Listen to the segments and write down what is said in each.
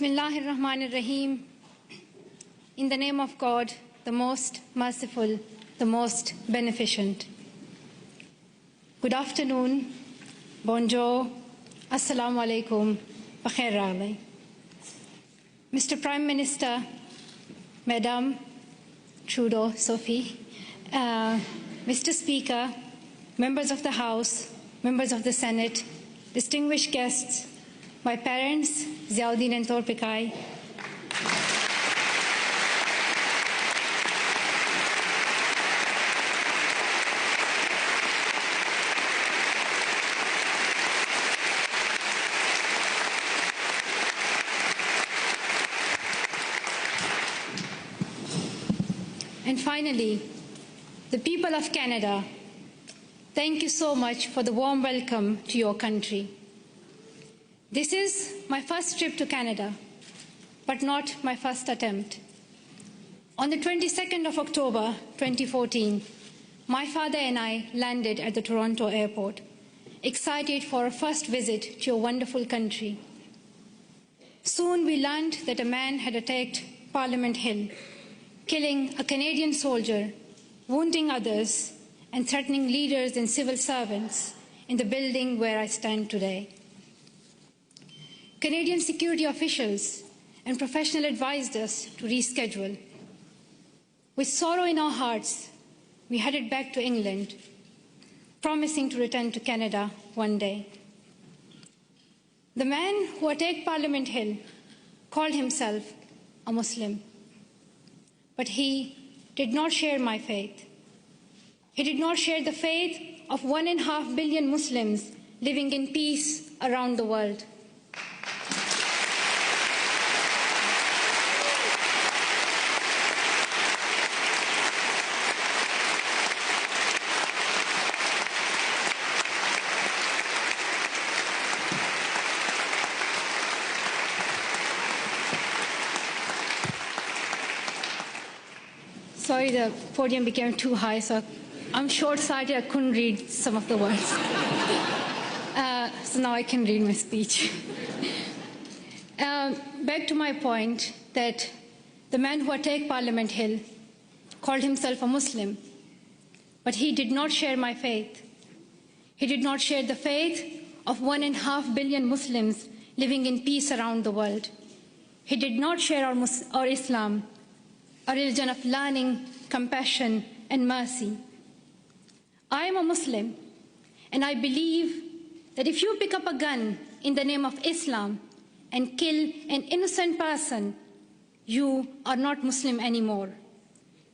Bismillahir Rahmanir Rahim. In the name of God, the most merciful, the most beneficent. Good afternoon, bonjour, assalamu alaikum, bakhair raghlai. Mr. Prime Minister, Madam Trudeau Sophie, Mr. Speaker, members of the House, members of the Senate, distinguished guests, my parents, Ziauddin and Torpikai, and finally, the people of Canada, thank you so much for the warm welcome to your country. This is my first trip to Canada, but not my first attempt. On the 22nd of October 2014, my father and I landed at the Toronto airport, excited for a first visit to your wonderful country. Soon we learned that a man had attacked Parliament Hill, killing a Canadian soldier, wounding others, and threatening leaders and civil servants in the building where I stand today. Canadian security officials and professionals advised us to reschedule. With sorrow in our hearts, we headed back to England, promising to return to Canada one day. The man who attacked Parliament Hill called himself a Muslim, but he did not share my faith. He did not share the faith of 1.5 billion Muslims living in peace around the world. Sorry, the podium became too high, so I'm short-sighted, I couldn't read some of the words. So now I can read my speech. Back to my point that the man who attacked Parliament Hill called himself a Muslim, but he did not share my faith. He did not share the faith of 1.5 billion Muslims living in peace around the world. He did not share our Islam, a religion of learning, compassion, and mercy. I am a Muslim, and I believe that if you pick up a gun in the name of Islam and kill an innocent person, you are not Muslim anymore.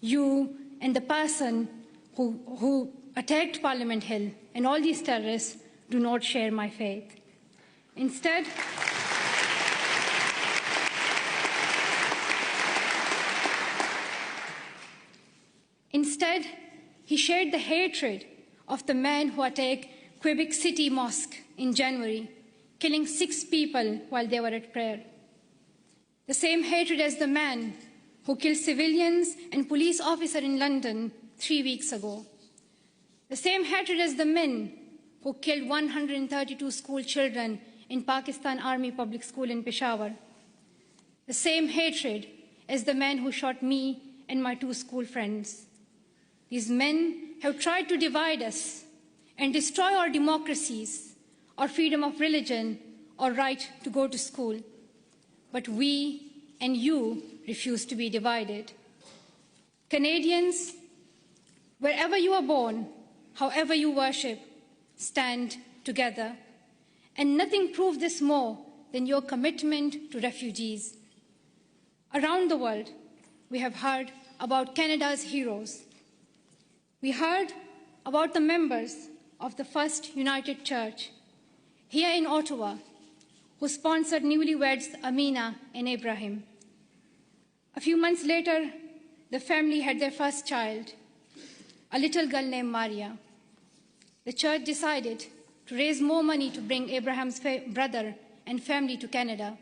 You and the person who attacked Parliament Hill and all these terrorists do not share my faith. Instead, he shared the hatred of the man who attacked Quebec City Mosque in January, killing 6 people while they were at prayer. The same hatred as the man who killed civilians and police officers in London 3 weeks ago. The same hatred as the men who killed 132 school children in Pakistan Army Public School in Peshawar. The same hatred as the man who shot me and my 2 school friends. These men have tried to divide us and destroy our democracies, our freedom of religion, our right to go to school. But we and you refuse to be divided. Canadians, wherever you are born, however you worship, stand together. And nothing proves this more than your commitment to refugees. Around the world, we have heard about Canada's heroes. We heard about the members of the First United Church here in Ottawa, who sponsored newlyweds Amina and Ibrahim. A few months later, the family had their first child, a little girl named Maria. The church decided to raise more money to bring Abraham's brother and family to Canada,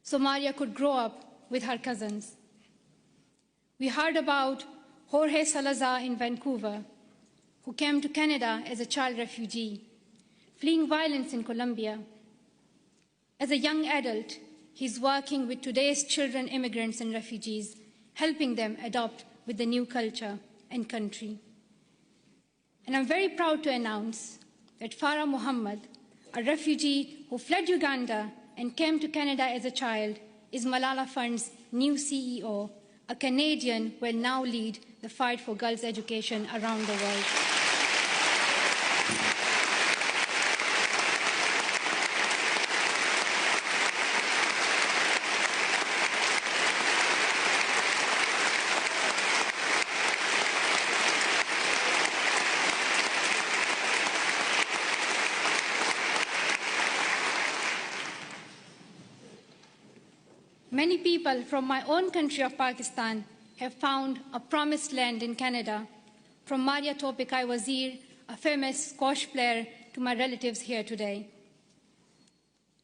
so Maria could grow up with her cousins. We heard about Jorge Salazar in Vancouver, who came to Canada as a child refugee, fleeing violence in Colombia. As a young adult, he's working with today's children, immigrants, and refugees, helping them adopt with the new culture and country. And I'm very proud to announce that Farah Muhammad, a refugee who fled Uganda and came to Canada as a child, is Malala Fund's new CEO, a Canadian who will now lead the fight for girls' education around the world. Many people from my own country of Pakistan have found a promised land in Canada, from Maria Topikai Wazir, a famous squash player, to my relatives here today.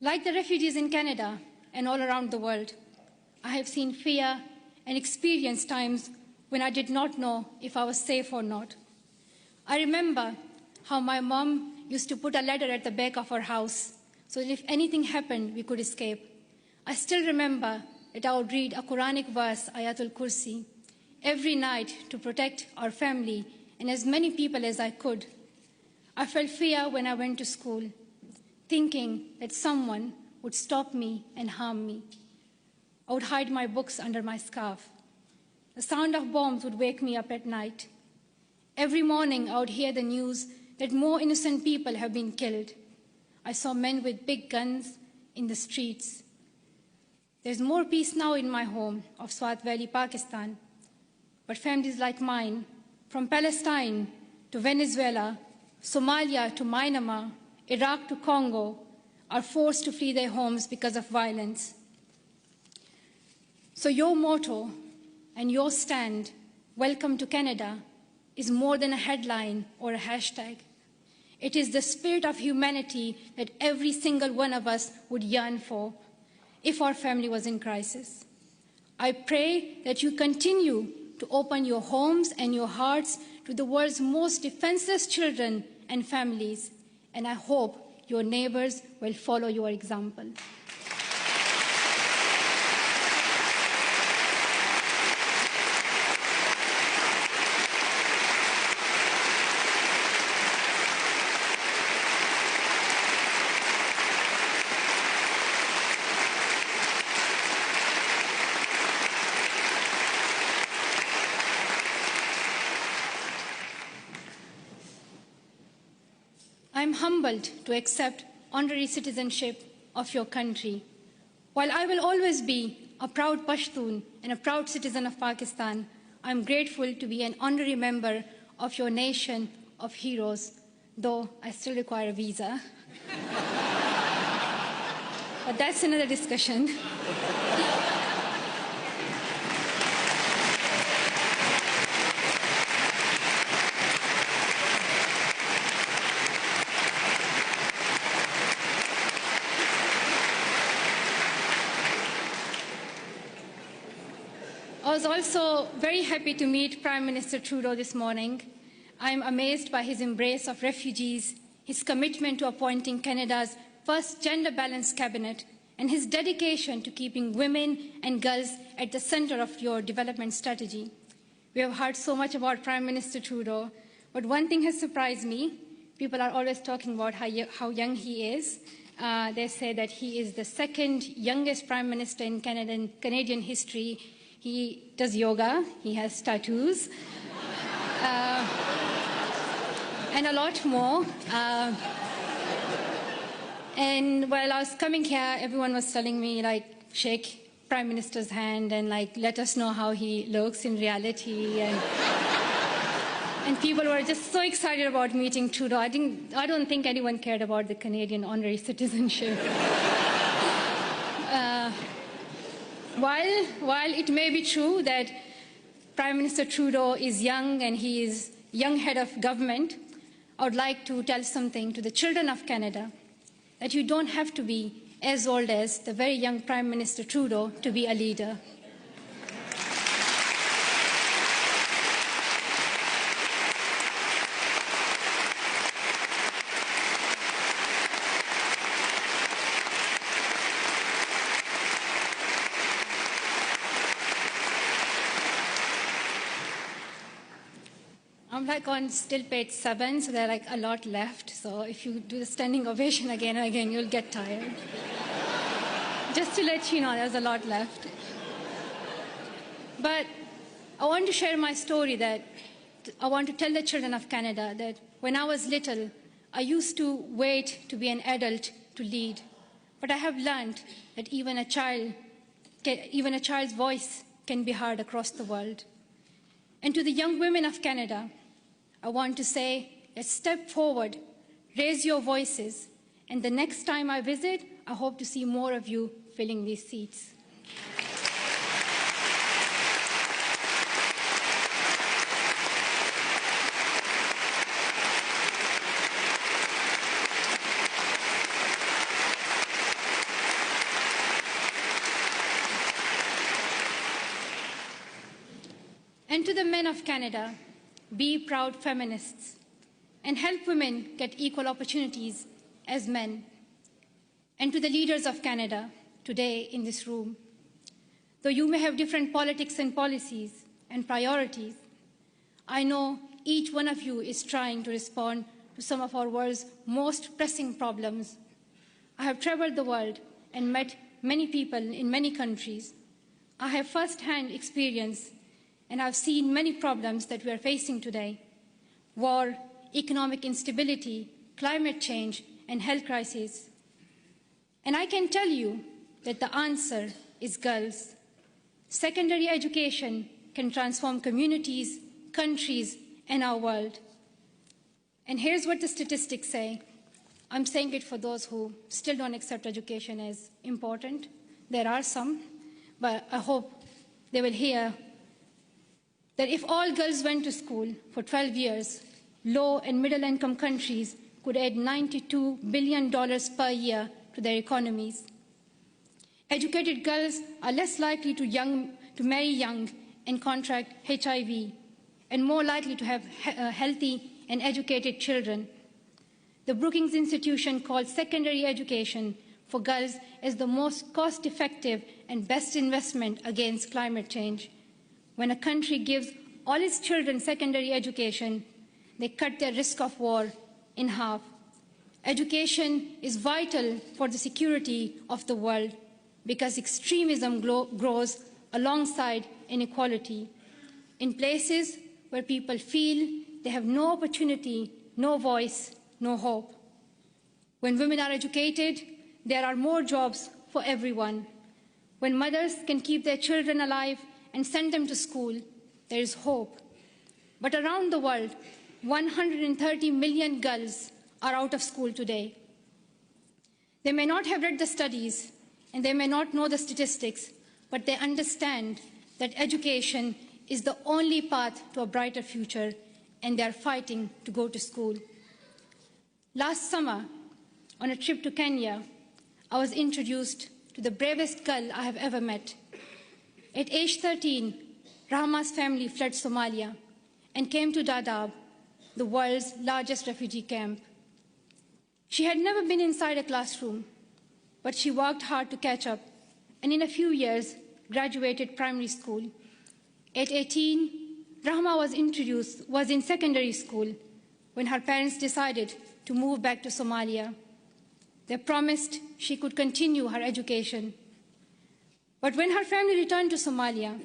Like the refugees in Canada and all around the world, I have seen fear and experienced times when I did not know if I was safe or not. I remember how my mom used to put a ladder at the back of our house so that if anything happened, we could escape. I still remember that I would read a Quranic verse, Ayatul Kursi, every night to protect our family and as many people as I could. I felt fear when I went to school, thinking that someone would stop me and harm me. I would hide my books under my scarf. The sound of bombs would wake me up at night. Every morning I would hear the news that more innocent people have been killed. I saw men with big guns in the streets. There's more peace now in my home of Swat Valley, Pakistan. But families like mine, from Palestine to Venezuela, Somalia to Myanmar, Iraq to Congo, are forced to flee their homes because of violence. So your motto and your stand, "Welcome to Canada," is more than a headline or a hashtag. It is the spirit of humanity that every single one of us would yearn for if our family was in crisis. I pray that you continue to open your homes and your hearts to the world's most defenseless children and families, and I hope your neighbors will follow your example. I'm humbled to accept honorary citizenship of your country. While I will always be a proud Pashtun and a proud citizen of Pakistan, I'm grateful to be an honorary member of your nation of heroes, though I still require a visa. But that's another discussion. I was also very happy to meet Prime Minister Trudeau this morning. I'm amazed by his embrace of refugees, his commitment to appointing Canada's first gender-balanced cabinet, and his dedication to keeping women and girls at the center of your development strategy. We have heard so much about Prime Minister Trudeau, but one thing has surprised me. People are always talking about how young he is. They say that he is the second youngest Prime Minister in Canadian history. He does yoga, he has tattoos, and a lot more. And while I was coming here, everyone was telling me, like, shake Prime Minister's hand and, like, let us know how he looks in reality. And people were just so excited about meeting Trudeau. I don't think anyone cared about the Canadian honorary citizenship. While it may be true that Prime Minister Trudeau is young and he is young head of government, I would like to tell something to the children of Canada, that you don't have to be as old as the very young Prime Minister Trudeau to be a leader. I'm like on still page 7, so there are like a lot left. So if you do the standing ovation again and again, you'll get tired. Just to let you know, there's a lot left. But I want to share my story that I want to tell the children of Canada that when I was little, I used to wait to be an adult to lead. But I have learned that even a child's voice can be heard across the world. And to the young women of Canada, I want to say, let's step forward, raise your voices, and the next time I visit, I hope to see more of you filling these seats. And to the men of Canada, be proud feminists and help women get equal opportunities as men. And to the leaders of Canada today in this room, though you may have different politics and policies and priorities, I know each one of you is trying to respond to some of our world's most pressing problems. I have traveled the world and met many people in many countries. I have first-hand experience and I've seen many problems that we are facing today: war, economic instability, climate change, and health crises. And I can tell you that the answer is girls. Secondary education can transform communities, countries, and our world. And here's what the statistics say. I'm saying it for those who still don't accept education as important. There are some, but I hope they will hear that if all girls went to school for 12 years, low and middle income countries could add $92 billion per year to their economies. Educated girls are less likely to marry young and contract HIV, and more likely to have healthy and educated children. The Brookings Institution called secondary education for girls as the most cost-effective and best investment against climate change. When a country gives all its children secondary education, they cut their risk of war in half. Education is vital for the security of the world because extremism grows alongside inequality. In places where people feel they have no opportunity, no voice, no hope. When women are educated, there are more jobs for everyone. When mothers can keep their children alive and send them to school, there is hope. But around the world, 130 million girls are out of school today. They may not have read the studies and they may not know the statistics, but they understand that education is the only path to a brighter future, and they are fighting to go to school. Last summer, on a trip to Kenya, I was introduced to the bravest girl I have ever met. At age 13, Rahma's family fled Somalia and came to Dadaab, the world's largest refugee camp. She had never been inside a classroom, but she worked hard to catch up, and in a few years, graduated primary school. At 18, Rahma was in secondary school when her parents decided to move back to Somalia. They promised she could continue her education. But when her family returned to Somalia,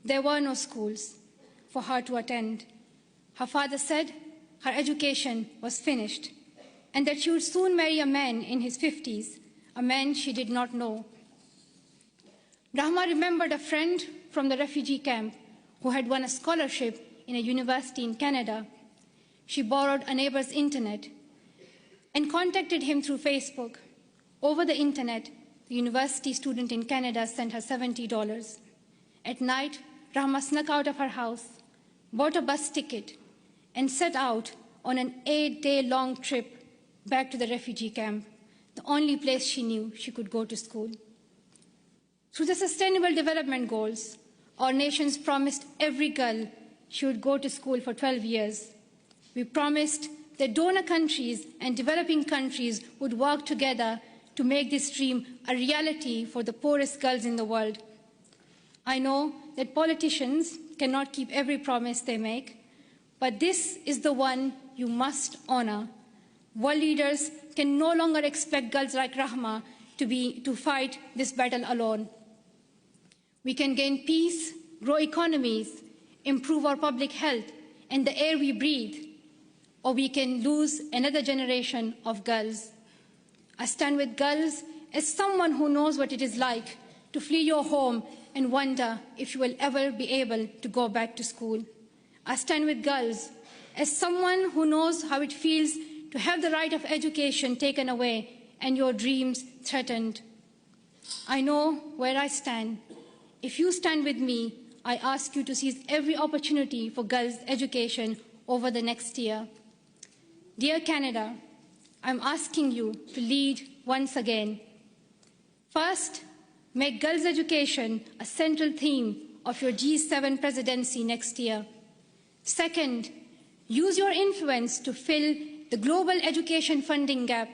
there were no schools for her to attend. Her father said her education was finished and that she would soon marry a man in his 50s, a man she did not know. Rahma remembered a friend from the refugee camp who had won a scholarship in a university in Canada. She borrowed a neighbor's internet and contacted him through Facebook. Over the internet, the university student in Canada sent her $70. At night, Rahma snuck out of her house, bought a bus ticket, and set out on an 8-day-long trip back to the refugee camp, the only place she knew she could go to school. Through the Sustainable Development Goals, our nations promised every girl she would go to school for 12 years. We promised that donor countries and developing countries would work together to make this dream a reality for the poorest girls in the world. I know that politicians cannot keep every promise they make, but this is the one you must honor. World leaders can no longer expect girls like Rahma to fight this battle alone. We can gain peace, grow economies, improve our public health and the air we breathe, or we can lose another generation of girls. I stand with girls as someone who knows what it is like to flee your home and wonder if you will ever be able to go back to school. I stand with girls as someone who knows how it feels to have the right of education taken away and your dreams threatened. I know where I stand. If you stand with me, I ask you to seize every opportunity for girls' education over the next year. Dear Canada, I'm asking you to lead once again. First, make girls' education a central theme of your G7 presidency next year. Second, use your influence to fill the global education funding gap.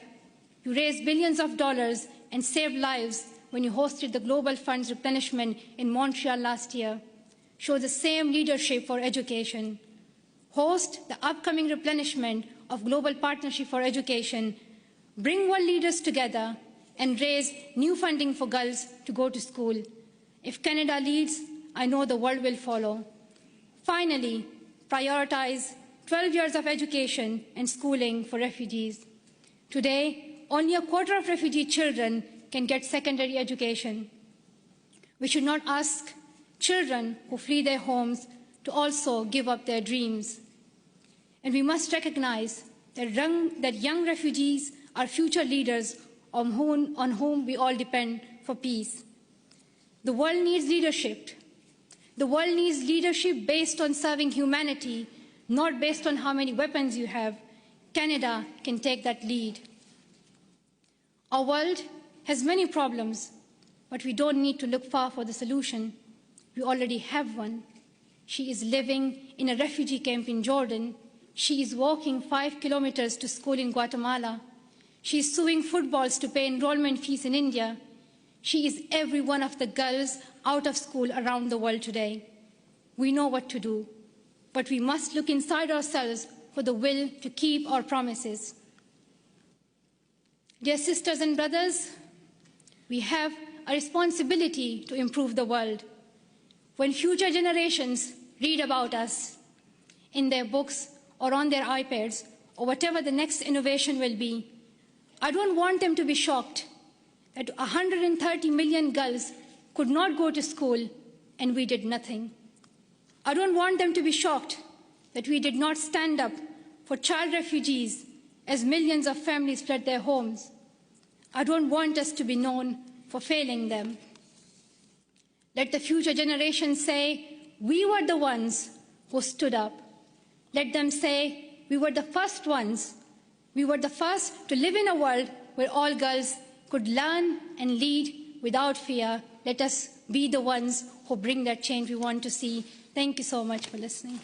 You raised billions of dollars and saved lives when you hosted the Global Fund's replenishment in Montreal last year. Show the same leadership for education. Host the upcoming replenishment of Global Partnership for Education. Bring world leaders together and raise new funding for girls to go to school. If Canada leads, I know the world will follow. Finally, prioritize 12 years of education and schooling for refugees. Today, only a quarter of refugee children can get secondary education. We should not ask children who flee their homes to also give up their dreams. And we must recognize that young refugees are future leaders on whom we all depend for peace. The world needs leadership. The world needs leadership based on serving humanity, not based on how many weapons you have. Canada can take that lead. Our world has many problems, but we don't need to look far for the solution. We already have one. She is living in a refugee camp in Jordan. She is walking 5 kilometers to school in Guatemala. She is sewing footballs to pay enrollment fees in India. She is every one of the girls out of school around the world today. We know what to do, but we must look inside ourselves for the will to keep our promises. Dear sisters and brothers, we have a responsibility to improve the world. When future generations read about us in their books or on their iPads or whatever the next innovation will be, I don't want them to be shocked that 130 million girls could not go to school and we did nothing. I don't want them to be shocked that we did not stand up for child refugees as millions of families fled their homes. I don't want us to be known for failing them. Let the future generations say, we were the ones who stood up. Let them say, we were the first ones. We were the first to live in a world where all girls could learn and lead without fear. Let us be the ones who bring that change we want to see. Thank you so much for listening.